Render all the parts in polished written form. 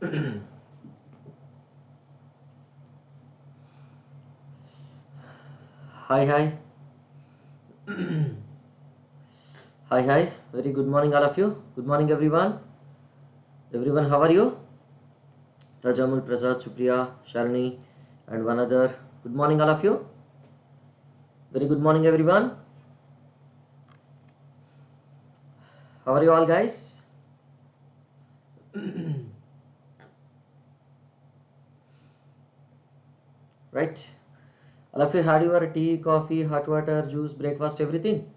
Hi, hi. Hi, hi. Very good morning, all of you. Good morning, everyone. Everyone, how are you? Rajendra Prasad, Supriya, Shalini, and one other. Good morning, all of you. Very good morning, everyone. How are you all, guys? Right. All of you had your tea, coffee, hot water, juice, breakfast, everything?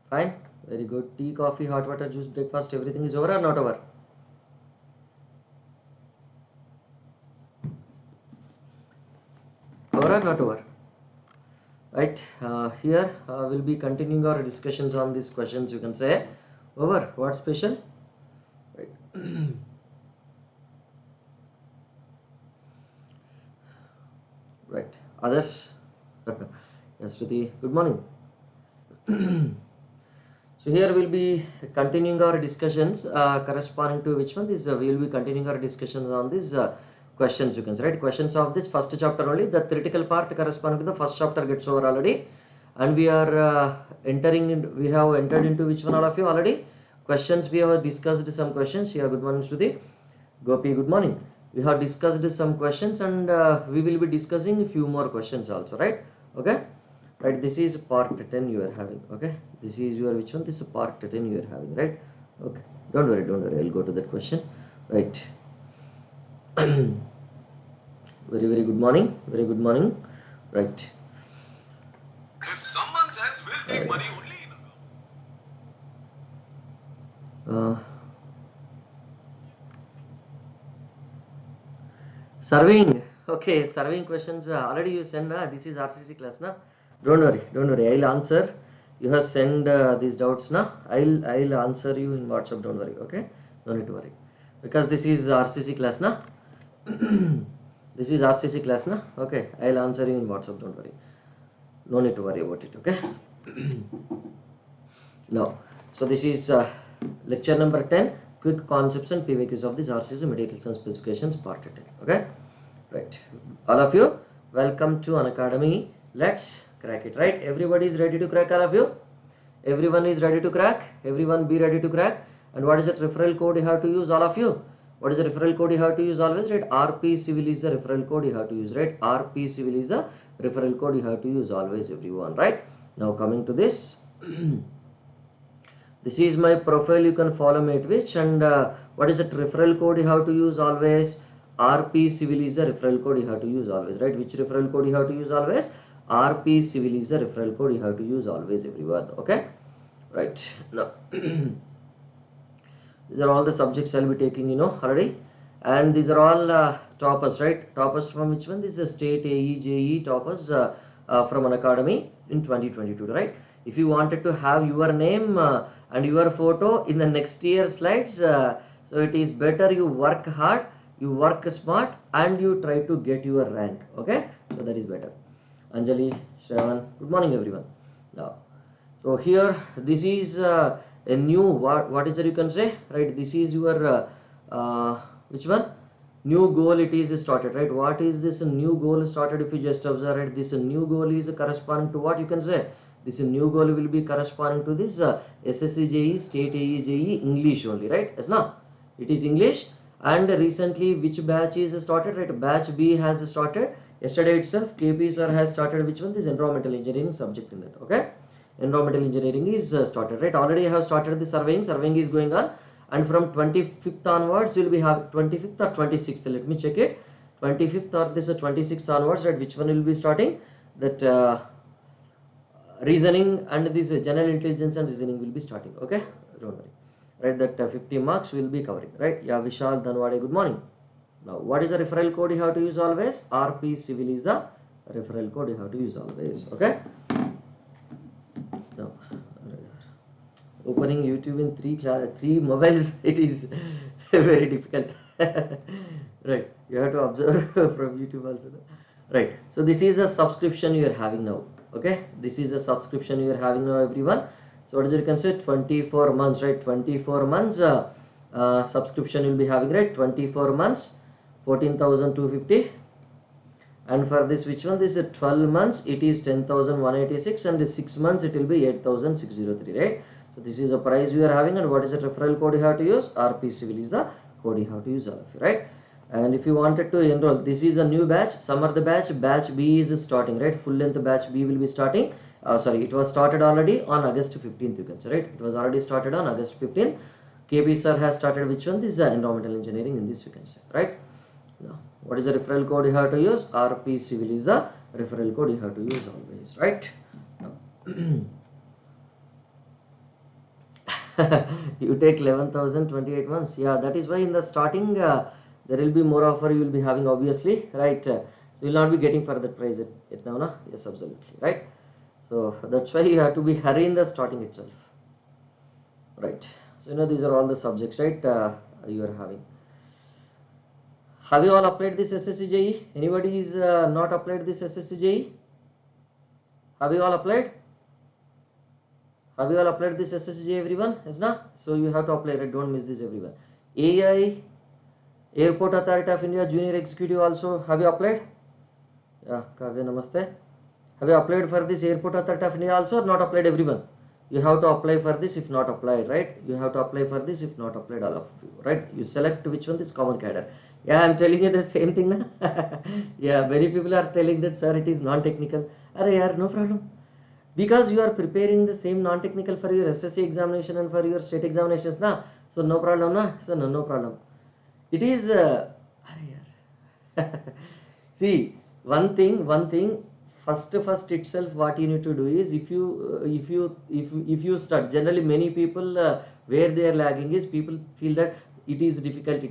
Fine. Very good. Tea, coffee, hot water, juice, breakfast, everything is over or not over? Over or not over? Right. Here we'll be continuing our discussions on these questions. You can say over. What special? Right. Right. Others? Yes, Shruti. Good morning. So here we'll be continuing our discussions corresponding to which one? This we will be continuing our discussions on these questions. You can say, right? Questions of this first chapter only. The theoretical part corresponding to the first chapter gets over already, and we are entering. We have entered into which one, all of you, already? Questions. We have discussed some questions. Yeah. Good morning, Shruti. Gopi. Good morning. We have discussed some questions, and we will be discussing a few more questions also, right? Okay. Right, this is part 10 you are having. Okay, this is your which one? This is part 10 you are having, right? Okay, don't worry, I'll go to that question. Right. Very good morning, very good morning. Right. If someone says we'll take money only Serving. Okay, serving questions already you send. This is RCC class, na? Don't worry. I'll answer. You have sent these doubts, na? I'll answer you in WhatsApp. Don't worry. Okay, no need to worry, because this is RCC class, na? This is RCC class, na? Okay, I'll answer you in WhatsApp. Don't worry. No need to worry about it. Okay. Now, so this is lecture number 10. Quick concepts and PYQs of this RCC materials and specifications part 10. Okay. Right, all of you, welcome to Unacademy. Let's crack it. Right, everybody is ready to crack. All of you, everyone is ready to crack. Everyone be ready to crack. And what is that referral code you have to use, all of you? What is the referral code you have to use always? Right, RP Civil is the referral code you have to use. Right, RP Civil is the referral code you have to use always, everyone. Right, now coming to this. This is my profile, you can follow me at which, and what is that referral code you have to use always? RP Civil is the referral code you have to use always, right? Which referral code you have to use always? RP Civil is the referral code you have to use always, everyone. Okay, right. Now these are all the subjects I'll be taking, you know, already, and these are all toppers, right? Toppers from which one? This is state AE JE toppers from Unacademy in 2022, right? If you wanted to have your name and your photo in the next year slides, so it is better you work hard, you work smart, and you try to get your rank. Okay, so that is better. Anjali, Shravan, good morning, everyone. Now, so here this is a new, what is that you can say, right? This is your which one? New goal it is started, right? What is this new goal started? If you just observe it, this new goal is corresponding to what you can say. This new goal will be corresponding to this SSC JE state AE JE English only, right? Yes, no, it is English. And recently which batch is started, right? Batch B has started yesterday itself. KP sir has started which one? This environmental engineering subject in that. Okay, environmental engineering is started, right? Already I have started the surveying is going on, and from 25th onwards you will be have 25th or 26th, let me check it, 25th or this 26th onwards, right? Which one will be starting? That reasoning and this general intelligence and reasoning will be starting. Okay, don't worry, right? That 50 marks will be covering, right? Yeah, Vishal Dhanwade, good morning. Now what is the referral code you have to use always? RP Civil is the referral code you have to use always. Okay, now opening YouTube in three mobiles, it is very difficult. Right, you have to observe from YouTube also, right? So this is a subscription you are having now. Okay, this is a subscription you are having now, everyone. So what is it, you can say 24 months, right? 24 months subscription you'll be having, right? 24 months 14,250, and for this which one, this is 12 months it is 10,186, and the 6 months it will be 8,603, right? So this is the price you are having, and what is the referral code you have to use? RP Civil is the code you have to use, all of you, right? And if you wanted to enroll, this is a new batch, Samarth batch B is starting, right? Full length batch B will be starting. Sorry, it was started already on August 15th, you can say, right? It was already started on August 15th. KP sir has started which one? This is environmental engineering in this, you can say, right? Now, what is the referral code you have to use? RP Civil is the referral code you have to use always, right? Now, you take 11,028 months. Yeah, that is why in the starting there will be more offer you will be having, obviously, right? So you will not be getting for that price it now, na? Yes, absolutely, right? So that's why you have to be hurry in the starting itself, right? So these are all the subjects, right? You are having. Have you all applied this SSC JE? Anybody is not applied this SSC JE? Have you all applied? Have you all applied this SSC, everyone? Yes, na? So you have to apply, right? Don't miss this, everyone. AI, Airport Authority of India, Junior Executive also. Have you applied? Yeah, Kavya, namaste. Have you applied for this Airport Authority of India also, or not applied, everyone? You have to apply for this if not applied, right? You have to apply for this if not applied, all of you, right? You select which one is common cadre. Yeah, I'm telling you the same thing, na? Yeah, many people are telling that, sir, it is non-technical. Arey, yaar, no problem. Because you are preparing the same non-technical for your SSC examination and for your state examinations, na? So no problem, na? So no problem. It is see, one thing first itself, what you need to do is, if you start, generally many people where they are lagging is, people feel that it is difficult.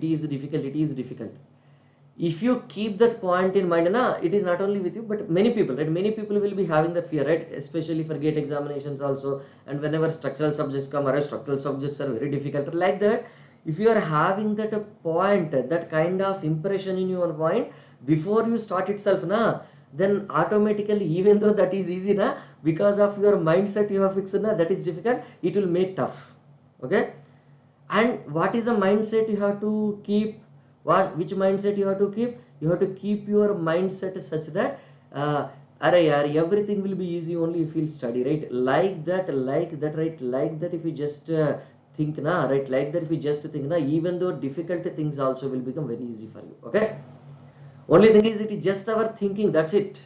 If you keep that point in mind, na, it is not only with you but many people, right? Many people will be having that fear, right? Especially for gate examinations also, and whenever structural subjects come, structural subjects are very difficult, like that. If you are having that point, that kind of impression in your mind before you start itself, na, then automatically, even though that is easy, na, because of your mindset you have fixed, na, that is difficult, it will make tough. Okay? And what is the mindset you have to keep? Which mindset you have to keep? You have to keep your mindset such that everything will be easy only if you study, right? Like that, right? Like that, if you just think, na, right? Like that, if you just think, na, even though difficult things also will become very easy for you. Okay? Only thing is, it is just our thinking. That's it.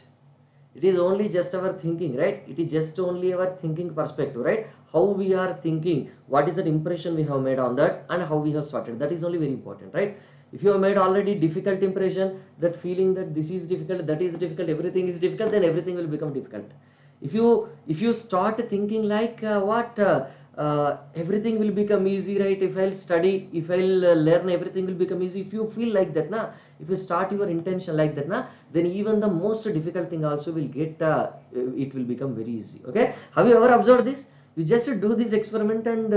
It is only just our thinking, right? It is just only our thinking perspective, right? How we are thinking, what is that impression we have made on that, and how we have started. That is only very important, right? If you have made already difficult impression, that feeling that this is difficult, that is difficult, everything is difficult, then everything will become difficult. If you start thinking like everything will become easy, right? If I'll study, if I'll learn, everything will become easy. If you feel like that, na, if you start your intention like that, na, then even the most difficult thing also will get it will become very easy. Okay? Have you ever observed this? You just do this experiment and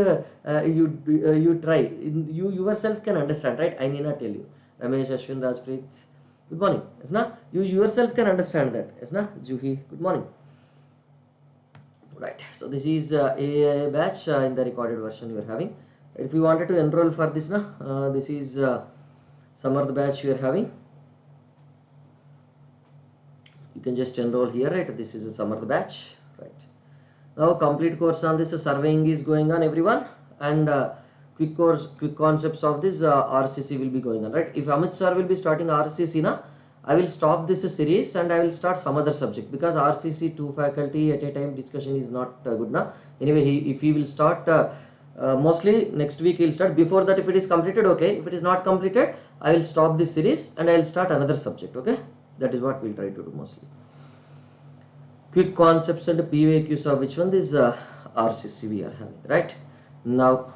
you try. You yourself can understand, right? I need not tell you. Ramesh, Ashwin, Rajpreet, good morning. Yes, na? You yourself can understand that. Yes, na? Juhi, good morning. Right. So this is a batch in the recorded version you are having. If you wanted to enroll for this, na, this is Samarth batch you are having. You can just enroll here, right? This is a Samarth batch, right? Now complete course on this surveying is going on, everyone, and quick concepts of this RCC will be going on, right? If Amit sir will be starting RCC, na, I will stop this series and I will start some other subject, because RCC 2 faculty at a time discussion is not good, na. Anyway, if he will start mostly next week, he'll start. Before that, if it is completed, okay. If it is not completed, I will stop this series and I will start another subject. Okay, that is what we'll try to do mostly. Quick concepts and PYQs of which one? This RCC we are having, right? Now,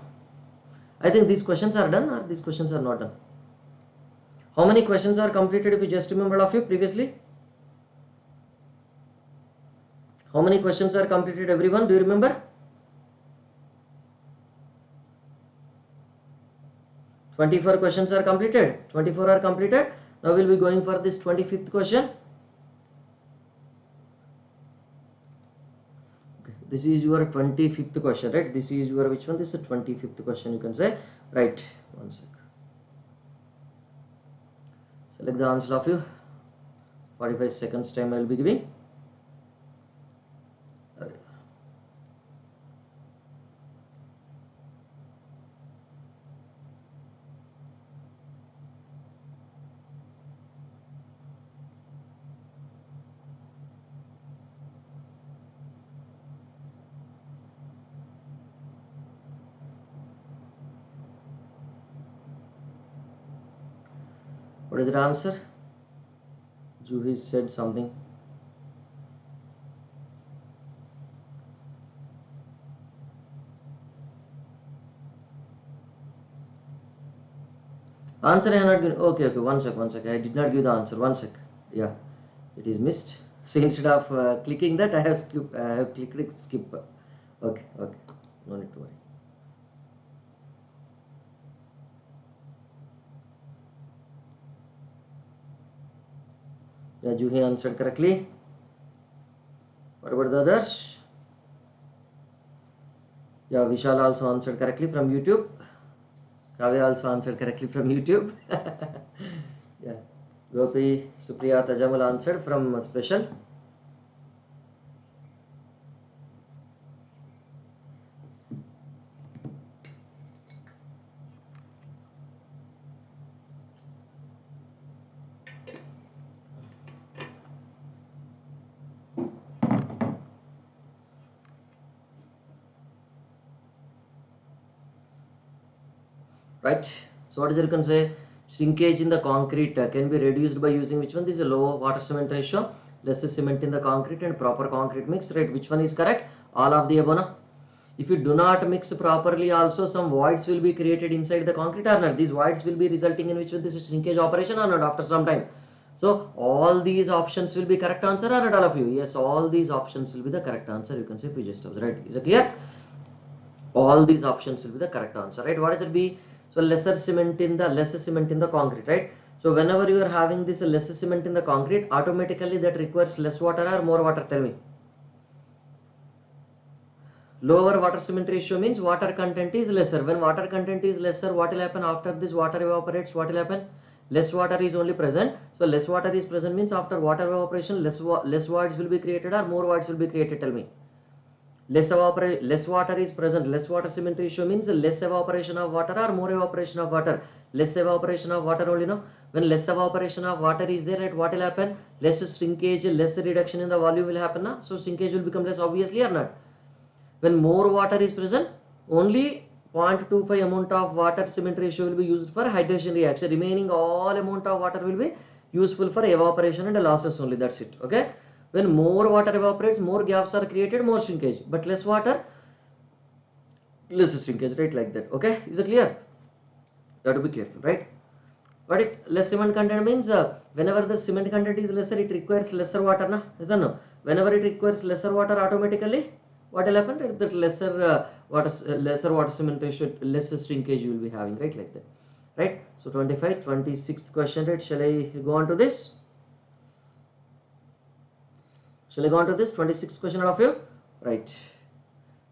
I think these questions are done, or these questions are not done. How many questions are completed, if you just remember of you previously? How many questions are completed, everyone? Do you remember? 24 questions are completed. 24 are completed. Now we'll be going for this 25th question. Okay. This is your 25th question, right? This is your which one? This is 25th question, you can say, right? One sec. Select the answer of you. 45 seconds time I will be giving. What is the answer? Juhi said something. Answer I have not given. Okay, one sec. I did not give the answer. One sec. Yeah, it is missed. So instead of clicking that, I have clicked skip. Okay. No need to worry. Yeah, Juhi answered correctly. What about the others? Yeah, Vishal also answered correctly from YouTube. Kavya also answered correctly from YouTube. Yeah, Gopi, Supriya, Tajamal answered from special. Right, so what is it you can say? Shrinkage in the concrete can be reduced by using which one? This is a low water cement ratio, less cement in the concrete, and proper concrete mix, right? Which one is correct? All of the above, na? If you do not mix properly, also some voids will be created inside the concrete or not. These voids will be resulting in which one? This is shrinkage operation or not after some time. So all these options will be correct answer or not all of you? Yes, all these options will be the correct answer. You can say Puja steps, right? Is it clear? All these options will be the correct answer, right? What is it be? So lesser cement in the concrete, right? So whenever you are having this lesser cement in the concrete, automatically that requires less water or more water? Tell me. Lower water cement ratio means water content is lesser. When water content is lesser, what will happen after this water evaporates? What will happen? Less water is only present. So less water is present means after water evaporation, less voids will be created or more voids will be created? Tell me. Less water is present. Less water cement ratio means less evaporation of water or more evaporation of water? Less evaporation of water only, no? When less evaporation of water is there, right, what will happen? Less shrinkage, less reduction in the volume will happen, na? So shrinkage will become less, obviously, or not? When more water is present, only 0.25 amount of water cement ratio will be used for hydration reaction. Remaining all amount of water will be useful for evaporation and losses only. That's it. Okay. When more water evaporates, more gaps are created, more shrinkage. But less water, less shrinkage, right? Like that. Okay. Is it clear? You have to be careful, right? But less cement content means whenever the cement content is lesser, it requires lesser water, na? Yes or no? Whenever it requires lesser water, automatically what will happen? That lesser water cement ratio, less shrinkage you will be having, right? Like that, right? So 26th question, right? Shall I go on to this? Shall I go on to this 26th question of you? Right.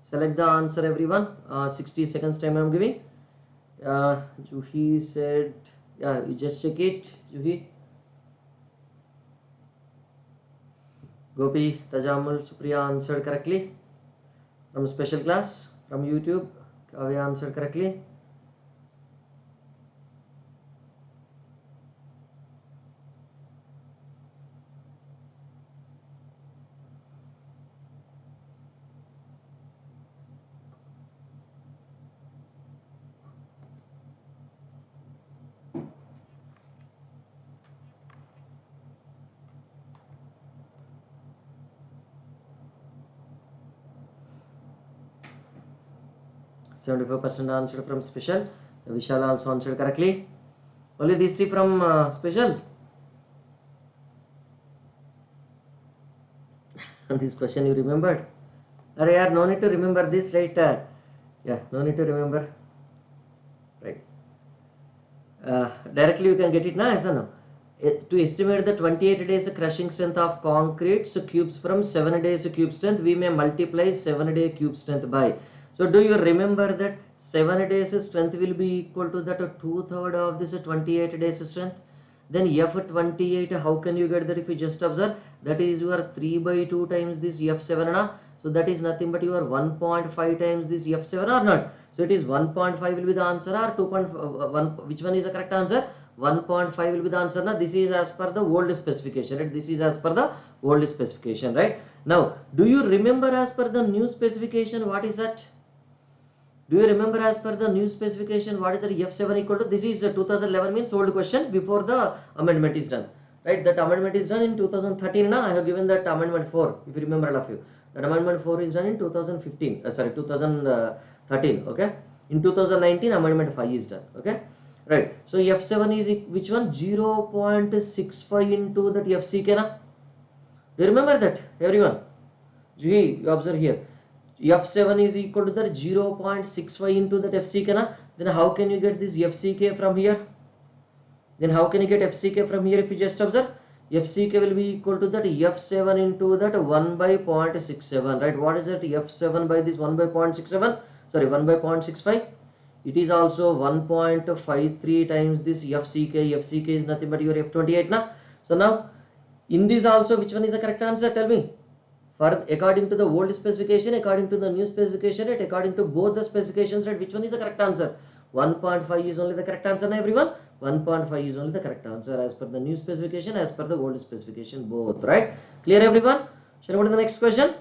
Select the answer, everyone. 60 seconds time I am giving. Juhi said, yeah, you just check it, Juhi. Gopi, Tajamul, Supriya answered correctly. From special class, from YouTube, Kavya answered correctly. %, answered from special. Vishal also answered correctly. Only these three from special. And this question you remembered? Are yeah, no need to remember this, right? Yeah, no need to remember. Right. Directly you can get it now, yes or no? to estimate the 28 days crushing strength of concrete cubes from 7 days cube strength, we may multiply 7-day cube strength by. So do you remember that 7 days strength will be equal to that 2/3 of this 28 days strength? Then F28, how can you get that? If you just observe, that is your 3/2 times this F7 na? So that is nothing but your 1.5 times this F7 or not? So it is 1.5 will be the answer, or 2.1, which one is the correct answer? 1.5 will be the answer. Now this is as per the old specification, right? This is as per the old specification, right? Now do you remember as per the new specification, what is that? Do you remember as per the new specification what is the F7 equal to? This is 2011, means old question before the amendment is done, right? That amendment is done in 2013. Now I have given that amendment 4, if you remember, all of you. That amendment 4 is done in 2015. Sorry, 2013. Okay. In 2019 amendment 5 is done. Okay. Right. So F7 is which one? 0.65 into that FCK na? Do you remember that, everyone? You observe here. F7 is equal to that 0.65 into that FCK na? Then how can you get this FCK from here? Then how can you get FCK from here? If you just observe, FCK will be equal to that F7 into that 1 by 0.67, right? What is that? F7 by this 1 by 0.67, sorry, 1 by 0.65. It is also 1.53 times this FCK. FCK is nothing but your F28 na? So now in this also, which one is the correct answer? Tell me. For according to the old specification, according to the new specification, right? According to both the specifications, right? Which one is the correct answer? 1.5 is only the correct answer now, everyone. 1.5 is only the correct answer as per the new specification, as per the old specification, both, right? Clear, everyone? Shall we go to the next question?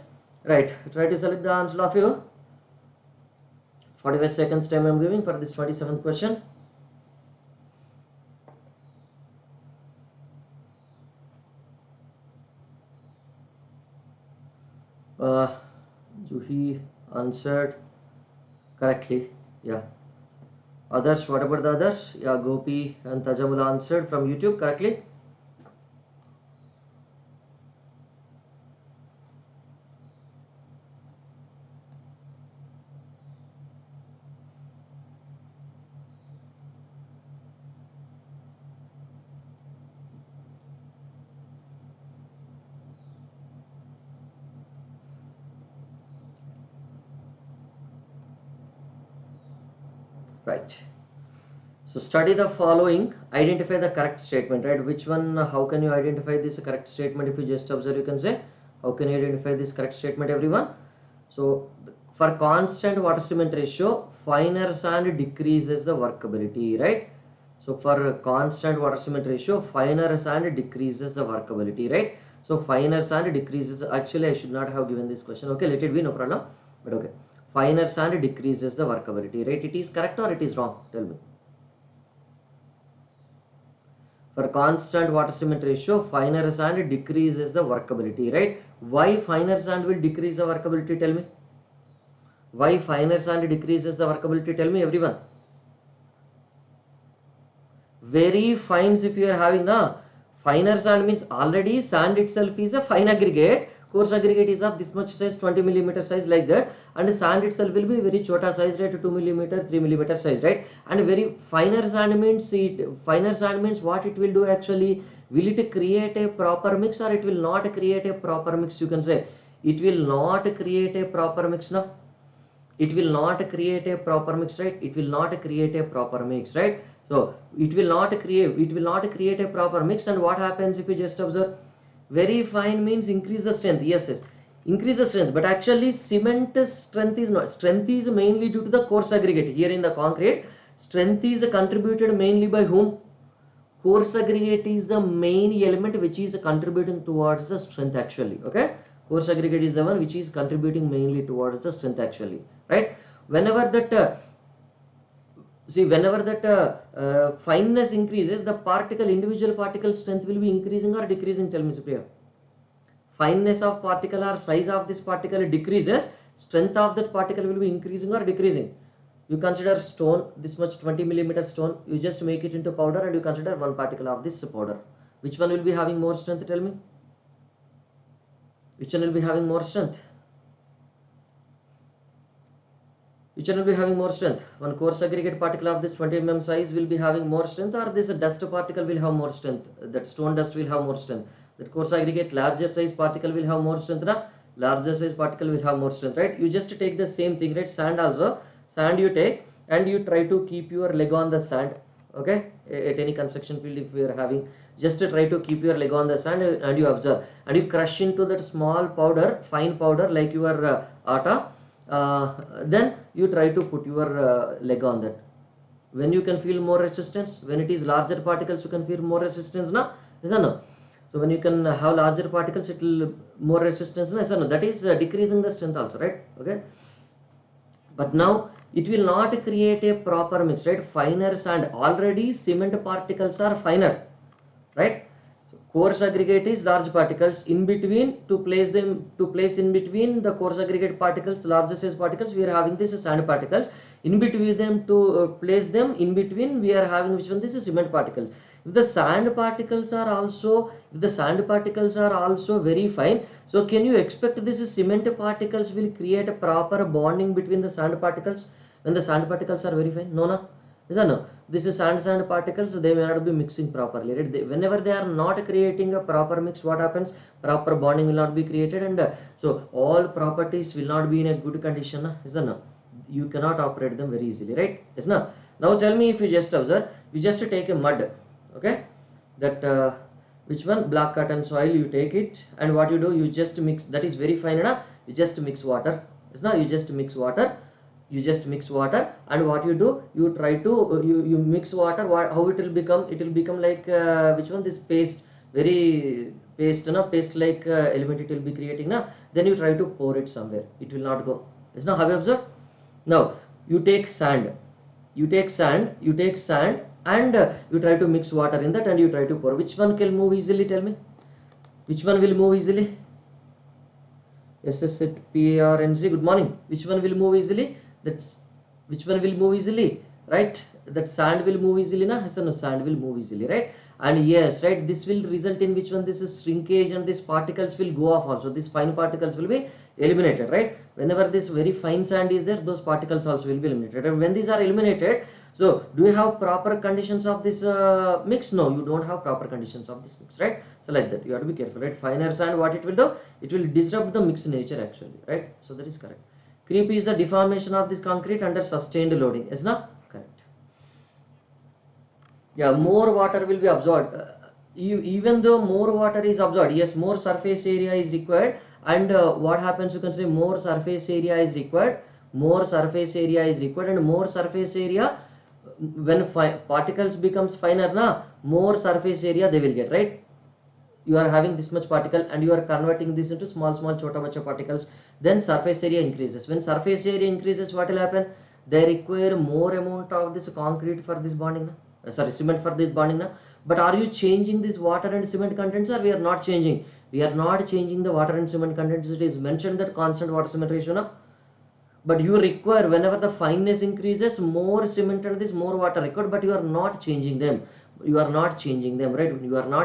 Right, try to select the answer of you. 45 seconds time I am giving for this 27th question. Juhi answered correctly. Yeah. Others, what about the others? Yeah, Gopi and Tajamula answered from YouTube correctly. Right. So study the following, identify the correct statement, right? Which one, how can you identify this correct statement? If you just observe, you can say, how can you identify this correct statement, everyone? So for constant water cement ratio, finer sand decreases the workability, right? So for constant water cement ratio, finer sand decreases the workability, right? So finer sand decreases, actually I should not have given this question. Okay, let it be, no problem, but okay. Finer sand decreases the workability, right? It is correct or it is wrong? Tell me. For constant water cement ratio, finer sand decreases the workability, right? Why finer sand will decrease the workability? Tell me. Why finer sand decreases the workability? Tell me, everyone. Very fines, if you are having na, finer sand means already sand itself is a fine aggregate. Coarse aggregate is of this much size, 20 millimeter size, like that, and sand itself will be very chota size, right? 2 millimeter, 3 millimeter size, right? And very finer sand means finer sand means what it will do actually? Will it create a proper mix or it will not create a proper mix? You can say it will not create a proper mix now. It will not create a proper mix, right? It will not create a proper mix, right? So it will not create a proper mix. And what happens if you just observe? Very fine means increase the strength. Yes, increase the strength, but actually cement strength is not. Strength is mainly due to the coarse aggregate. Here in the concrete, strength is contributed mainly by whom? Coarse aggregate is the main element which is contributing towards the strength actually. Okay, coarse aggregate is the one which is contributing mainly towards the strength actually, right? Whenever that fineness increases, the individual particle strength will be increasing or decreasing? Tell me, Supriya. Fineness of particle or size of this particle decreases, strength of that particle will be increasing or decreasing? You consider stone, this much 20 millimeter stone, you just make it into powder and you consider one particle of this powder. Which one will be having more strength? Tell me. Which one will be having more strength? Which one will be having more strength? One coarse aggregate particle of this 20 mm size will be having more strength, or this dust particle will have more strength? That stone dust will have more strength. That coarse aggregate larger size particle will have more strength. Na? Larger size particle will have more strength, right? You just take the same thing, right? Sand also. Sand you take and you try to keep your leg on the sand. Okay? At any construction field, if you are having, just try to keep your leg on the sand and you observe. And you crush into that small powder, fine powder like your atta. Then you try to put your leg on that. When you can feel more resistance, when it is larger particles you can feel more resistance, na? Yes or no? So when you can have larger particles it will more resistance, na? Yes or no? That is decreasing the strength also, right? Okay, but now it will not create a proper mix, right? Finer sand, already cement particles are finer, right? Coarse aggregate is large particles. In between, to place in between the coarse aggregate particles, larger size particles, we are having this sand particles. In between them, to place them in between, we are having which one? This is cement particles. If the sand particles are also very fine, so can you expect this cement particles will create a proper bonding between the sand particles when the sand particles are very fine? No, na? Is that no? This is sand particles, they may not be mixing properly, right? Whenever they are not creating a proper mix, what happens? Proper bonding will not be created, and so all properties will not be in a good condition. Is that no? You cannot operate them very easily, right? Is no? Now tell me, if you just observe, you just take a mud, okay? That which one? Black cotton soil, you take it, and what you do? You just mix. That is very fine, na? You just mix water. Is now you just mix water. And what you do, you try to you mix water. How it will become? It will become like which one? This paste, very paste, na? Paste like element it will be creating, na? Then you try to pour it somewhere, it will not go. Is now, have you observed? Now you take sand, and you try to mix water in that, and you try to pour. Which one can move easily? Tell me, which one will move easily? SSC PRNC, good morning. Which one will move easily? That's which one will move easily, right? That sand will move easily, na? Yes or no? Sand will move easily, right? And yes, right, this will result in which one? This is shrinkage, and these particles will go off also. These fine particles will be eliminated, right? Whenever this very fine sand is there, those particles also will be eliminated. And when these are eliminated, so do you have proper conditions of this mix? No, you don't have proper conditions of this mix, right? So like that, you have to be careful, right? Finer sand, what it will do? It will disrupt the mix nature actually, right? So that is correct. Creep is the deformation of this concrete under sustained loading. Is not correct? Yeah, more water will be absorbed. Even though more water is absorbed, yes, more surface area is required. And what happens? You can say more surface area is required. And more surface area, when particles becomes finer, na, more surface area they will get, right? You are having this much particle and you are converting this into small chota bacha particles, then surface area increases. When surface area increases, what will happen? They require more amount of this concrete for this bonding, cement for this bonding, na? But are you changing this water and cement contents, or we are not changing? We are not changing the water and cement contents. It is mentioned that constant water cement ratio, na? But you require, whenever the fineness increases, more cement and this more water required, but you are not changing them. Right? You are not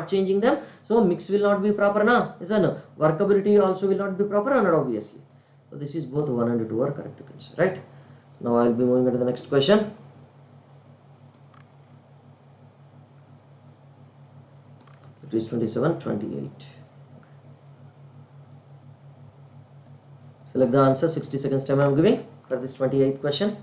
changing them, so mix will not be proper, na? Is that no? Workability also will not be proper, or not, obviously. So this is both 1 and 2 are correct, you can say, right? Now I will be moving on to the next question. It is 27, 28. Select the answer. 60 seconds time I am giving for this 28th question.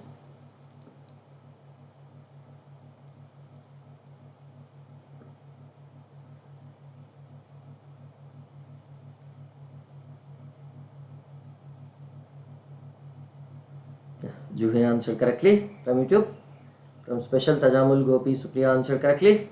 Juhi answered correctly from YouTube. From Special, Tajamul Gopi Supriya answered correctly.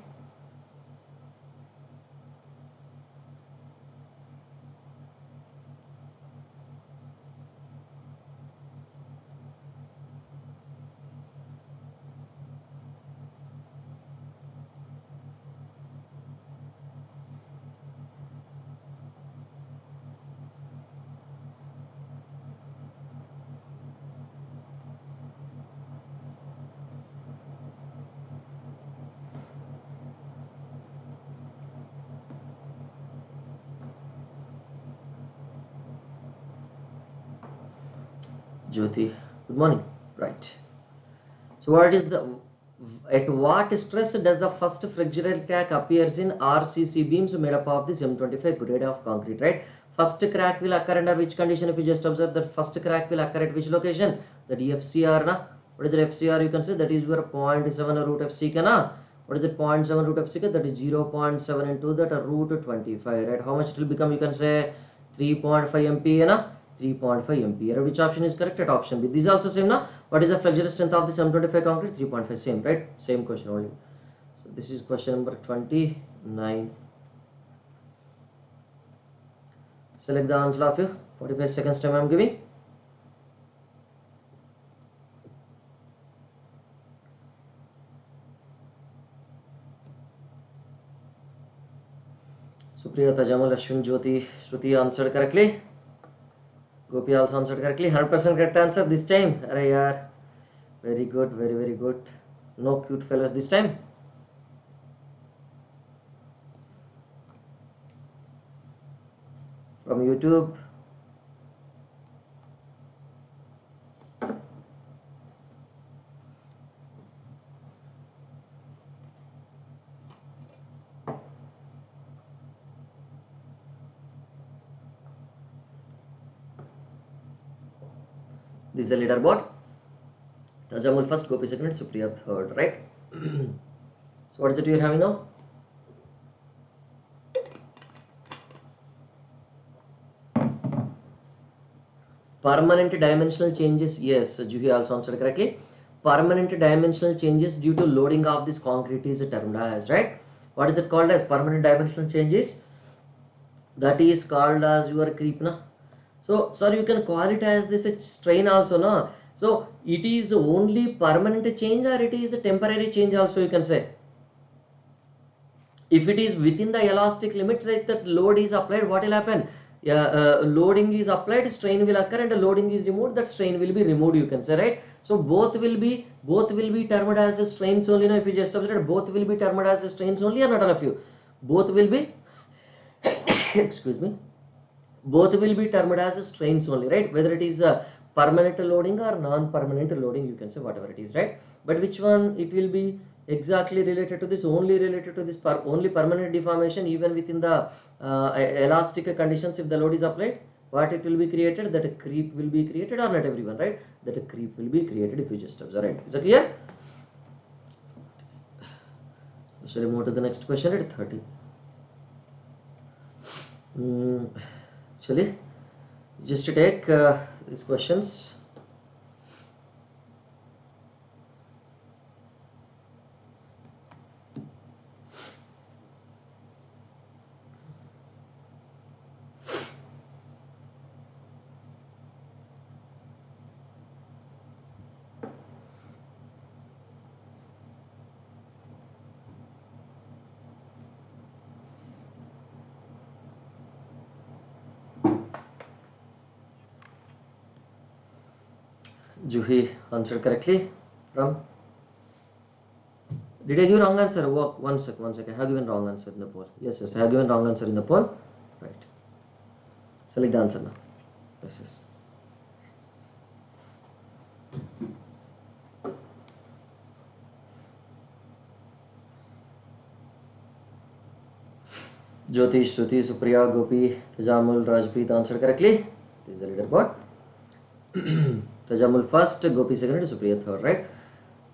Jyoti, good morning. Right. So what is the, at what stress does the first fractural crack appears in RCC beams made up of this M25 grade of concrete, right? First crack will occur under which condition? If you just observe that first crack will occur at which location? That FCR na. What is the FCR? You can say that is your 0.7 root FC na. What is it? 0.7 root FC? That is 0.7 into that root 25, right? How much it will become? You can say 3.5 MPa na. 3.5 MPa. Which option is correct? At option B. This is also same na. What is the flexural strength of this M25 concrete? 3.5. Same, right? Same question only. So this is question number 29. Select the answer of you. 45 seconds time I am giving. Supriya, Tajamal, Ashwin, Jyoti, Shruti answered correctly. Gopi also answered correctly. 100% correct answer this time. Arey yaar. Very good, very, very good. No cute fellows this time. From YouTube. This is a leaderboard. Tajamul first, Gopi second, Supriya third, right? So what is it you are having now? Permanent dimensional changes. Yes, Juhi also answered correctly. Permanent dimensional changes due to loading of this concrete is termed as, right? What is it called as? Permanent dimensional changes. That is called as your creep, na. So, sir, you can call it as this strain also, no? So, it is only permanent change or it is a temporary change also, you can say. If it is within the elastic limit, right, that load is applied, what will happen? Loading is applied, strain will occur, and loading is removed, that strain will be removed, you can say, right? So, both will be termed as a strains only. Now, if you just observe, both will be termed as a strains only, or not all of you? Both will be, excuse me. Both will be termed as strains only, right? Whether it is a permanent loading or non-permanent loading, you can say whatever it is, right? But which one it will be exactly related to this? Only related to this only permanent deformation, even within the elastic conditions. If the load is applied, what it will be created? That a creep will be created, or not everyone, right? That a creep will be created if you just observe, right? Is it clear? So shall we move to the next question at 30? Actually, just to take these questions. Juhi answered correctly. From, did I give wrong answer? One sec. I have given wrong answer in the poll. Yes, I have given wrong answer in the poll. Right. Select the answer now. Yes. Jyoti, Shruti, Supriya, Gopi, Tajamul, Rajpreet answered correctly. This is the leaderboard. Tajamul first, Gopi second, Supriya third, right?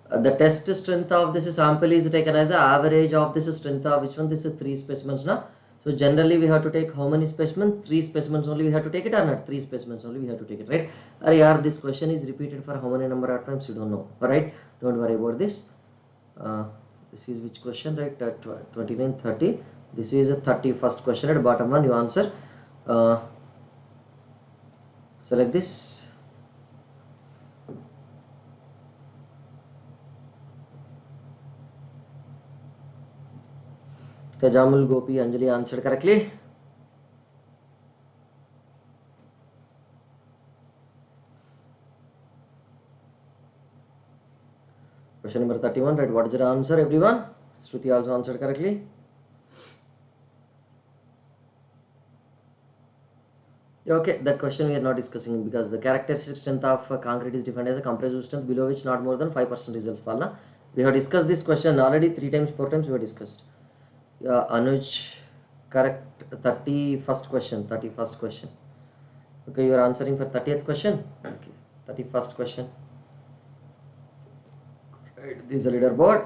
The test strength of this sample is taken as an average of this strength of which one? This is 3 specimens, na? So generally we have to take how many specimens? 3 specimens only we have to take it, or not? 3 specimens only we have to take it, right? Or this question is repeated for how many number of times, you don't know, alright? Don't worry about this. This is which question, right? 29, 30. This is a 31st question at bottom one, you answer. Select this. Tajamul, Gopi, Anjali answered correctly. Question number 31, right? What is the answer, everyone? Shruti also answered correctly. Yeah, okay, that question we are not discussing because the characteristic strength of concrete is defined as a compressive strength below which not more than 5% results fall. Na? We have discussed this question already 3 times, 4 times we have discussed. Yeah, Anuj, correct. 31st question. 31st question. Okay, you are answering for 30th question. Okay, 31st question. Right, this is the leaderboard.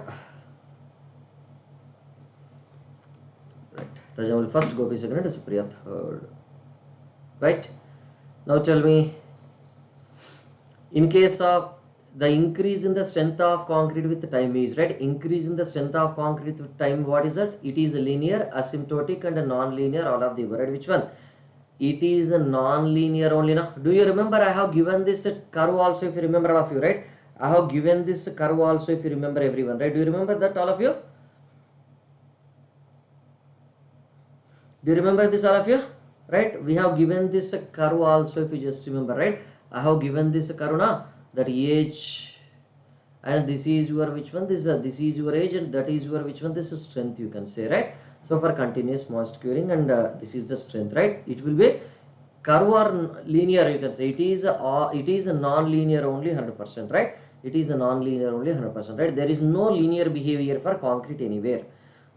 Right, Tajamul first, Gopi second, and Supriya third. Right, now tell me, in case of the increase in the strength of concrete with time is, right, increase in the strength of concrete with time, what is it? It is linear, asymptotic and non-linear, all of the above, right? Which one? It is a non-linear only. Now, do you remember I have given this curve also, if you remember, all of you, right? I have given this curve also, if you remember, everyone, right? Do you remember that, all of you? Do you remember this, all of you? Right? We have given this curve also, if you just remember, right? I have given this curve now, that age, and this is your which one? This is your age, and that is your which one? This is strength, you can say, right? So for continuous moist curing, and this is the strength, right? It will be curve or linear, you can say. It is a non-linear only 100%, right? It is a non-linear only 100%, right? There is no linear behavior for concrete anywhere.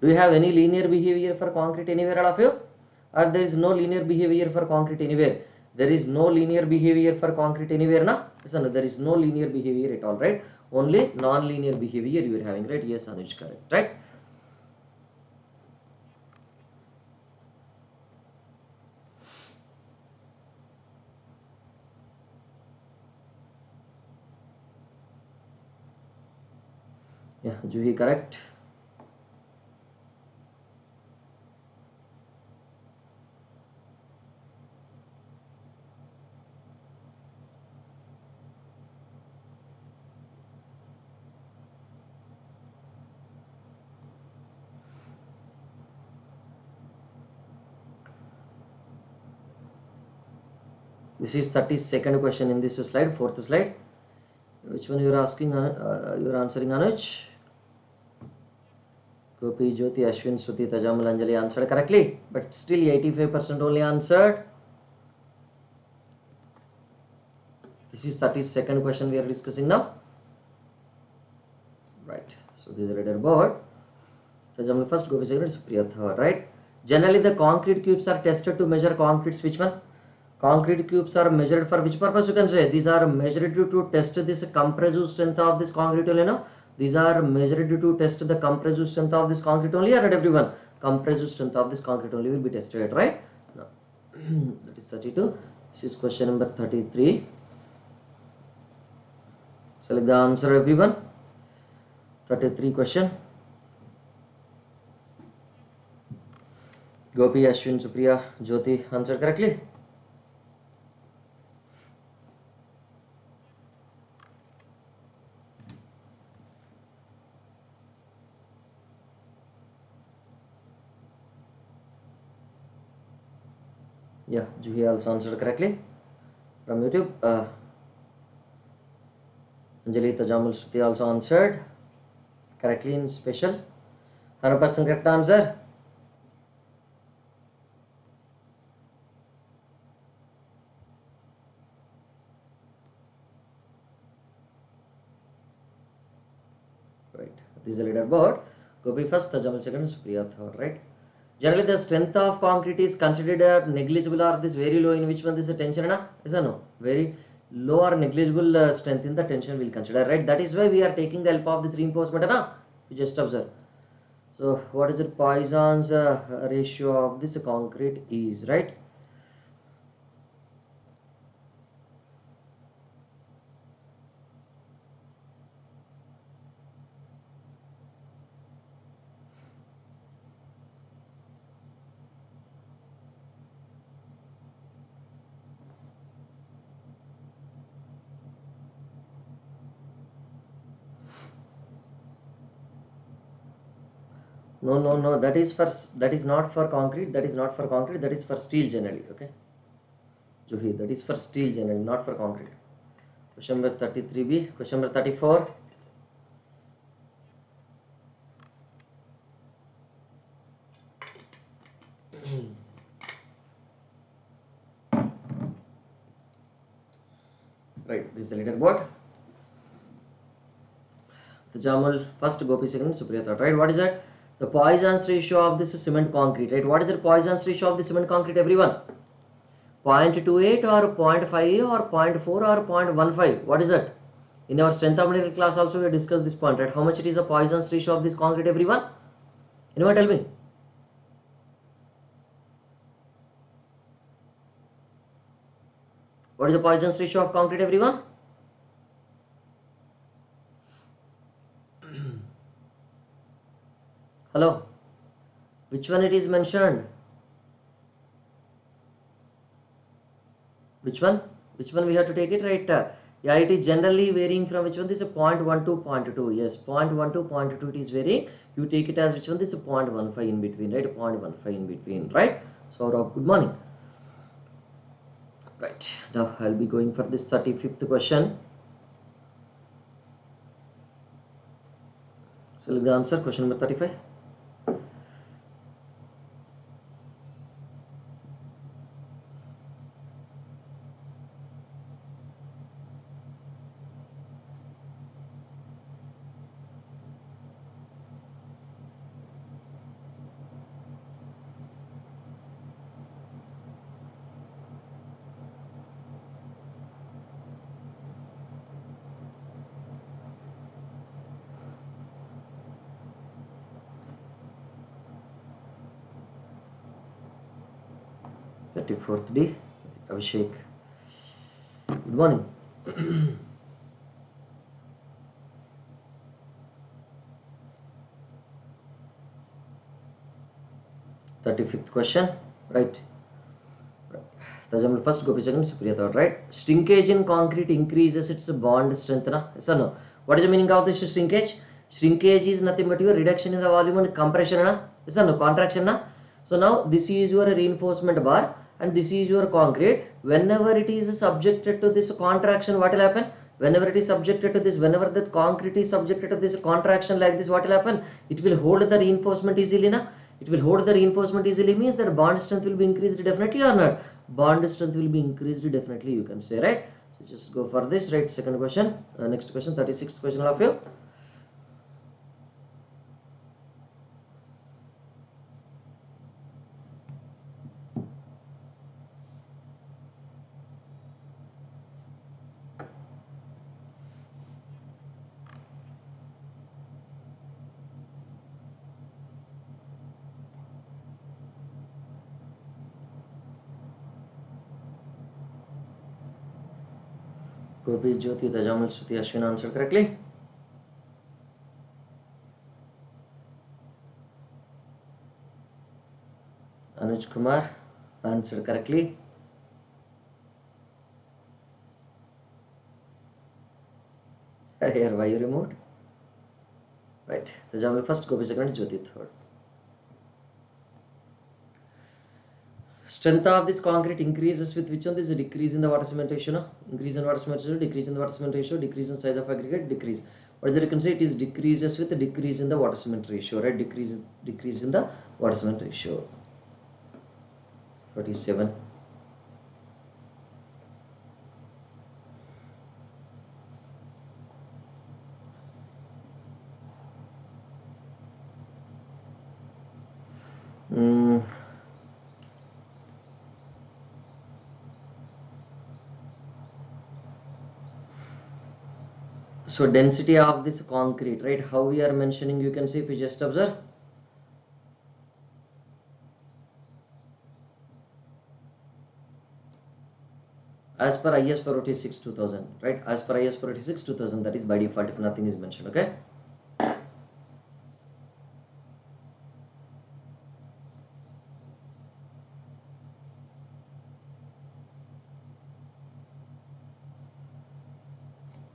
Do you have any linear behavior for concrete anywhere, all of you? Or there is no linear behavior for concrete anywhere? There is no linear behavior for concrete anywhere, na? Listen, there is no linear behavior at all, right? Only non-linear behavior you are having, right? Yes, Anuj, correct, right? Yeah, Juhi, correct. This is 32nd question in this slide, 4th slide. Which one you are asking? You are answering, Anuj? Gopi, Jyoti, Ashwin, Shruti, Tajamal, Anjali answered correctly, but still 85% only answered. This is 32nd question we are discussing now. Right. So this is a leaderboard. Tajamal first, Gopi second, Supriya third. Right. Generally, the concrete cubes are tested to measure concretes. Which one? Concrete cubes are measured for which purpose? You can say these are measured to test this compressive strength of this concrete only. No, these are measured to test the compressive strength of this concrete only. Or everyone, compressive strength of this concrete only will be tested, right? No. That is 32. This is question number 33. Select the answer, everyone. 33 question. Gopi, Ashwin, Supriya, Jyoti answered correctly. Yeah, Juhi also answered correctly from YouTube. Anjali, Tajamal, Shruti also answered correctly in special. 100% correct answer. Right. This is a leaderboard. Gopi first, Tajamal second, Supriya third. Right. Generally, the strength of concrete is considered negligible or this very low. In which one this is tension? Na? Is or no? Very low or negligible strength in the tension we'll consider. Right. That is why we are taking the help of this reinforcement. Na? You just observe. So, what is it? Poisson's ratio of this concrete is, right? No. That is not for concrete. That is not for concrete. That is for steel generally. Okay. Juhi, that is for steel generally, not for concrete. Question number 33B. Question number 34. Right, this is the leaderboard. The Jamal first, Gopi second, Supriya third. Right, what is that? The Poisson's ratio of this cement concrete. Right, what is the Poisson's ratio of the cement concrete, everyone? 0.28 or 0.5 or 0.4 or 0.15. What is that? In our strength of material class also we discussed this point, right? How much it is a Poisson's ratio of this concrete, everyone? Anyone tell me? What is the Poisson's ratio of concrete, everyone? Hello? Which one it is mentioned? Which one? Which one we have to take it, right? Yeah, it is generally varying from which one? This is 0.1 to 0.2. Yes, 0.1 to 0.2 it is varying. You take it as which one? This is 0.15 in between, right? 0.15 in between, right? So, good morning. Right, now I'll be going for this 35th question. So, the answer, question number 35. Fourth D, Abhishek. Good morning. 35th question, right? Tajamul first, Gopi second, Supriya third, right? Shrinkage in concrete increases its bond strength, na? Yes or no? What is the meaning of this shrinkage? Shrinkage is nothing but your reduction in the volume and compression, na? Yes or no? Contraction, na? So now this is your reinforcement bar and this is your concrete. Whenever it is subjected to this contraction, what will happen? Whenever it is subjected to this, whenever the concrete is subjected to this contraction like this, what will happen? It will hold the reinforcement easily, na? It will hold the reinforcement easily means that bond strength will be increased definitely or not? Bond strength will be increased definitely, you can say, right? So just go for this, right? Second question, next question, 36th question of you. Gopi, Jyoti, Tajamal, Shruti, Ashwin answered correctly. Anuj Kumar answered correctly. Here, why you removed? Right. Tajamal first, Gopi second, Jyoti third. Strength of this concrete increases with which one? This is a decrease in the water cement ratio, no? Increase in water cement ratio, decrease in the water cement ratio, decrease in size of aggregate, decrease. What is the, you can say it is decreases with a decrease in the water cement ratio, right? Decrease in the water cement ratio. 37. So density of this concrete, right? How we are mentioning, you can see if you just observe. As per IS 486 2000, right? As per IS 486 2000, that is by default if nothing is mentioned, okay?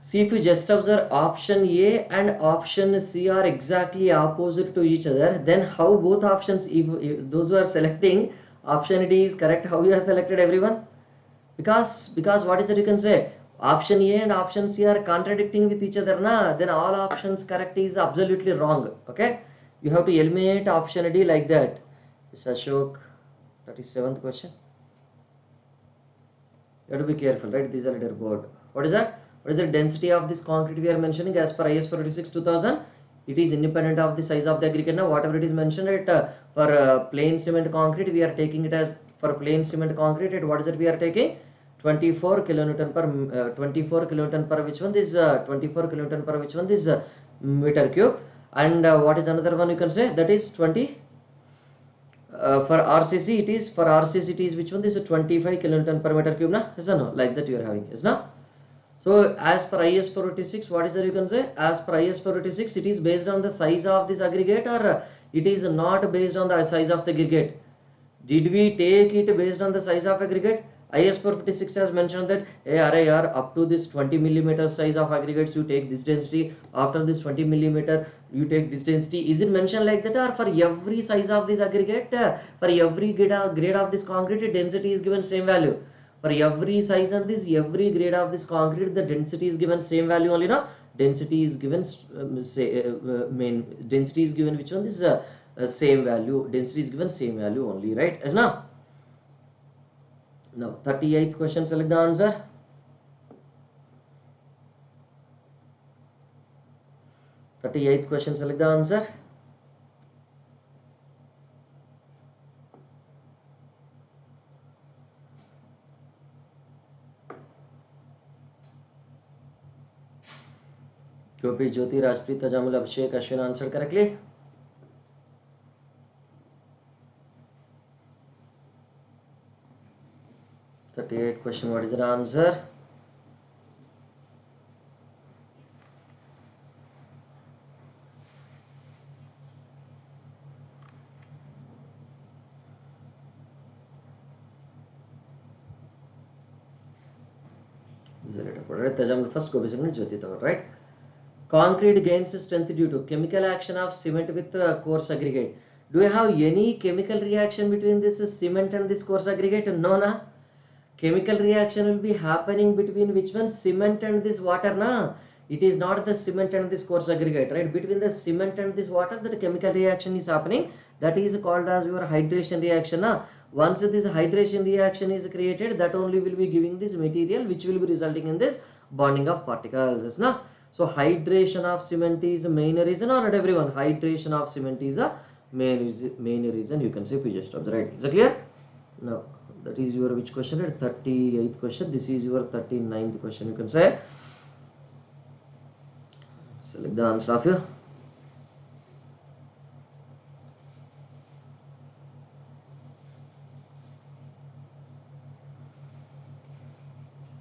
See, if you just observe option A and option C are exactly opposite to each other, then how both options, if those who are selecting option D is correct, how you are selected, everyone? Because what is it, you can say option A and option C are contradicting with each other, na? Then all options correct is absolutely wrong, okay? You have to eliminate option D like that. This is Ashok, 37th question. You have to be careful, right? These are leaderboard. What is that? What is the density of this concrete we are mentioning as per IS 486 2000? It is independent of the size of the aggregate. Now whatever it is mentioned at for plain cement concrete, we are taking it as for plain cement concrete at what is it we are taking? 24 kilonewton per 24 kilonewton per which one? This 24 kilonewton per which one? This meter cube. And what is another one you can say? That is 20. For RCC it is, for RCC it is which one? This is 25 kilonewton per meter cube. Na? Yes or no? Like that you are having. Yes na? So as per IS 486, what is that you can say? As per IS 486, it is based on the size of this aggregate, or it is not based on the size of the aggregate. Did we take it based on the size of aggregate? IS 456 has mentioned that up to this 20 millimeter size of aggregates you take this density, after this 20 millimeter you take this density. Is it mentioned like that, or for every size of this aggregate, for every grade of this concrete, density is given same value? For every size and this every grade of this concrete, the density is given same value only, no? Density is given density is given which one? This same value. Density is given same value only, right? As now 38th question, select the answer. Question, select the answer. Gopi, Jyoti, Rajpreet, Tajamul, Abhishek, Ashwin answered correctly. Question, what is the answer? Tajamul first, Gopi second, Jyoti third, right? Concrete gains strength due to chemical action of cement with coarse aggregate. Do you have any chemical reaction between this cement and this coarse aggregate? No, na? Chemical reaction will be happening between which one? Cement and this water, na? It is not the cement and this coarse aggregate, right? Between the cement and this water, that chemical reaction is happening. That is called as your hydration reaction, na? Once this hydration reaction is created, that only will be giving this material which will be resulting in this bonding of particles, na? So hydration of cement is a main reason, or not everyone? Hydration of cement is a main reason, you can say, if you just observe, right? Is it clear? Now that is your which question? 38th question. This is your 39th question, you can say. Select the answer of you.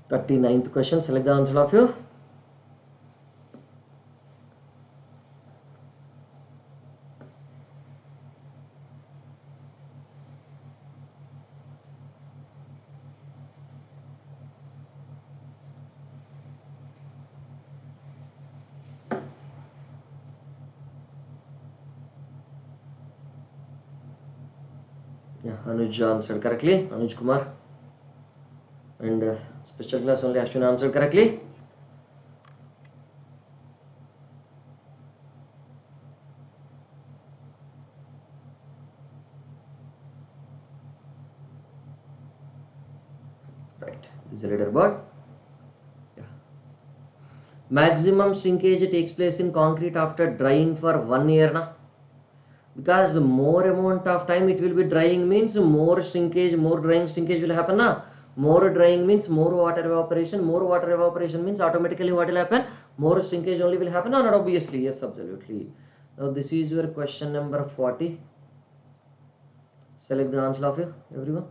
Thirty-ninth question. Select the answer of you. Yeah, Anuj answered correctly. Anuj Kumar. And special class only Ashwin answered correctly. Right. This is a reader board. Yeah. Maximum shrinkage takes place in concrete after drying for 1 year, na? Because the more amount of time it will be drying means more shrinkage, more drying shrinkage will happen, na? More drying means more water evaporation. More water evaporation means automatically what will happen? More shrinkage only will happen, or not? Obviously, yes, absolutely. Now this is your question number 40. Select the answer of you, everyone.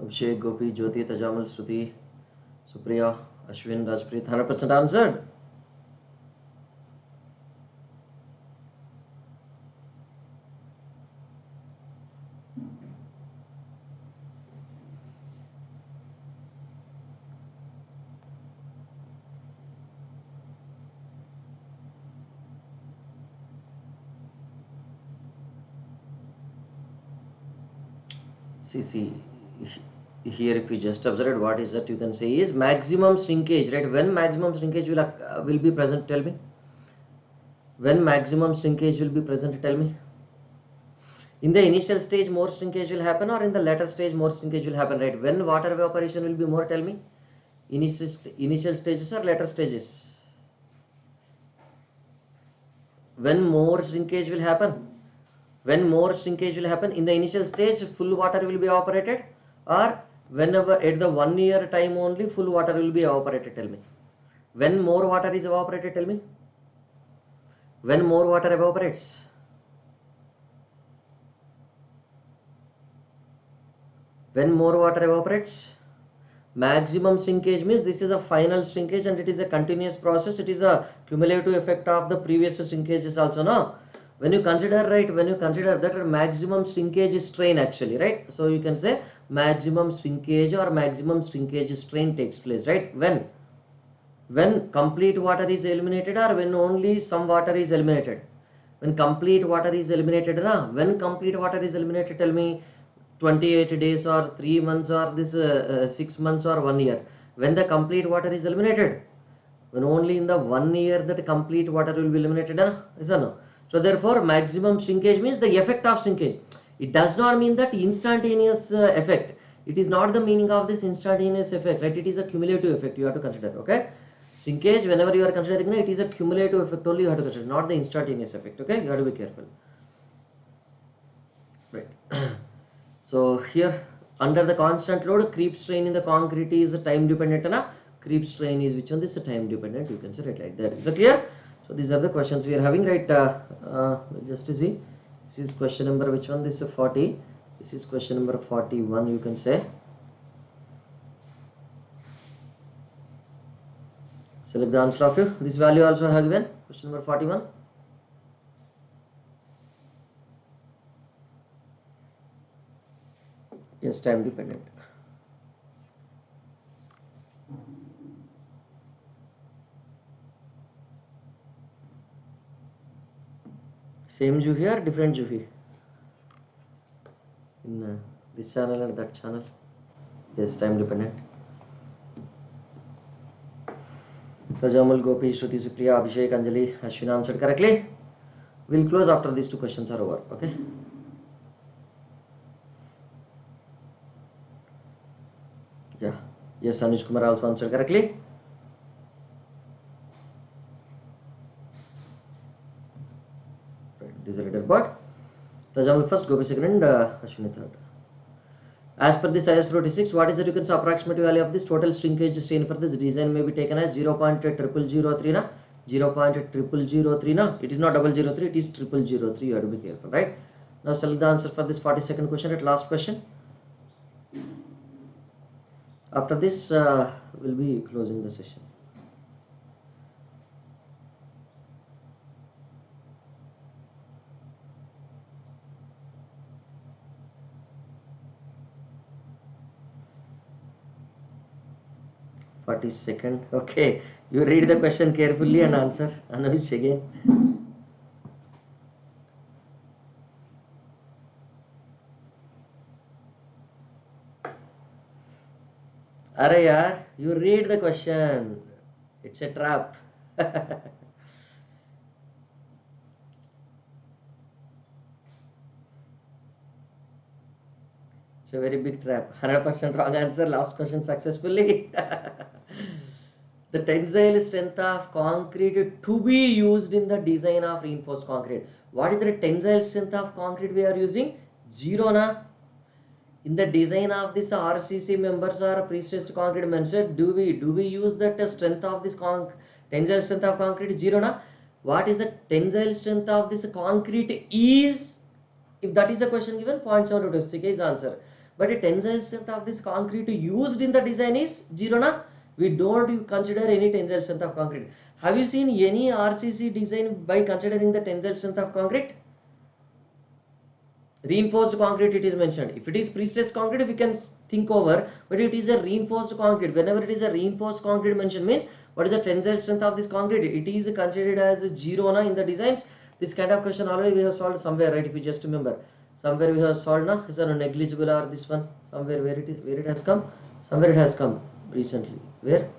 Abhishek, Gopi, Jyoti, Tajamal, Shruti, Supriya, Ashwin, Rajpreet, 100% answered. See, here if you just observe what is that, you can say is maximum shrinkage, right? When maximum shrinkage will be present, tell me. When maximum shrinkage will be present, tell me. In the initial stage more shrinkage will happen, or in the later stage more shrinkage will happen, right? When water evaporation will be more, tell me. Initial stages or later stages? When more shrinkage will happen? When more shrinkage will happen, in the initial stage full water will be evaporated, or whenever at the 1 year time only full water will be evaporated, tell me. When more water is evaporated, tell me. When more water evaporates? When more water evaporates? Maximum shrinkage means this is a final shrinkage and it is a continuous process. It is a cumulative effect of the previous shrinkages also, no? When you consider, right, when you consider that maximum shrinkage strain actually, right? So you can say maximum shrinkage or maximum shrinkage strain takes place, right? When complete water is eliminated, or when only some water is eliminated? When complete water is eliminated, na? When complete water is eliminated, tell me. 28 days or 3 months or this 6 months or 1 year? When the complete water is eliminated? When only in the 1 year that complete water will be eliminated, is or no? So therefore maximum shrinkage means the effect of shrinkage. It does not mean that instantaneous effect. It is not the meaning of this instantaneous effect, right? It is a cumulative effect you have to consider, okay? Shrinkage, whenever you are considering, it is a cumulative effect only you have to consider, not the instantaneous effect, okay? You have to be careful, right? So here under the constant load, creep strain in the concrete is time dependent, na? Creep strain is which one? This is time dependent, you can say it like that. Is it clear? So these are the questions we are having, right? Just to see, this is question number which one? This is 40. This is question number 41, you can say. Select the answer of you. This value also have given. Question number 41. Yes, time dependent. Same Juhi or different Juhi? In this channel and that channel? Yes, time dependent. Kajamal, Gopi, Shruti, Supriya, Abhishek, Anjali, Ashwin answered correctly. We'll close after these two questions are over, okay? Yeah. Yes, Anuj Kumar also answered correctly. Right, this is a leader board. Tajamal first, Gopi second, and Ashwini third. As per this IS 46, what is the, you can say, approximate value of this total shrinkage strain for this design may be taken as 0.0003 na? 0.0003 na? It is not 003, it is 0003. You have to be careful, right? Now select the answer for this 42nd question at last question. After this, we'll be closing the session. Second. Okay, you read the question carefully and answer. Anuj again. Arey yaar, you read the question. It's a trap. It's a very big trap. 100% wrong answer. Last question successfully. The tensile strength of concrete to be used in the design of reinforced concrete. What is the tensile strength of concrete we are using? 0 na? In the design of this RCC members or pre-stressed concrete mentioned, do we use that strength of this tensile strength of concrete? 0 na? What is the tensile strength of this concrete is? If that is the question given, 0.726 is answer. But the tensile strength of this concrete used in the design is 0 na? We don't consider any tensile strength of concrete. Have you seen any RCC design by considering the tensile strength of concrete? Reinforced concrete it is mentioned. If it is pre-stressed concrete, we can think over, but it is a reinforced concrete. Whenever it is a reinforced concrete mentioned means, what is the tensile strength of this concrete? It is considered as 0 na in the designs. This kind of question already we have solved somewhere, right? If you just remember, somewhere we have solved now. Is there negligible or this one? Somewhere where it has come? Somewhere it has come recently. Where?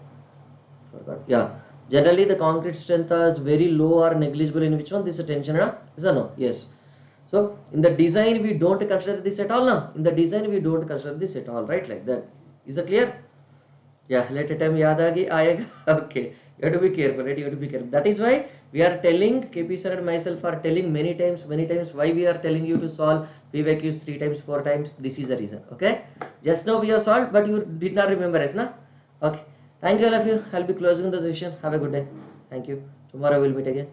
Forgot. Yeah. Generally the concrete strength is very low or negligible in which one? This is tension, is or no? Yes. So in the design we don't consider this at all now. In the design we don't consider this at all, right? Like that. Is that clear? Yeah, later time yaad aayega. Okay, you have to be careful, right? You have to be careful. That is why we are telling, KP sir and myself are telling many times why we are telling you to solve PYQs 3 times, 4 times. This is the reason. Okay, just now we have solved, but you did not remember us, na? Okay, thank you all of you. I'll be closing the session. Have a good day. Thank you. Tomorrow we'll meet again.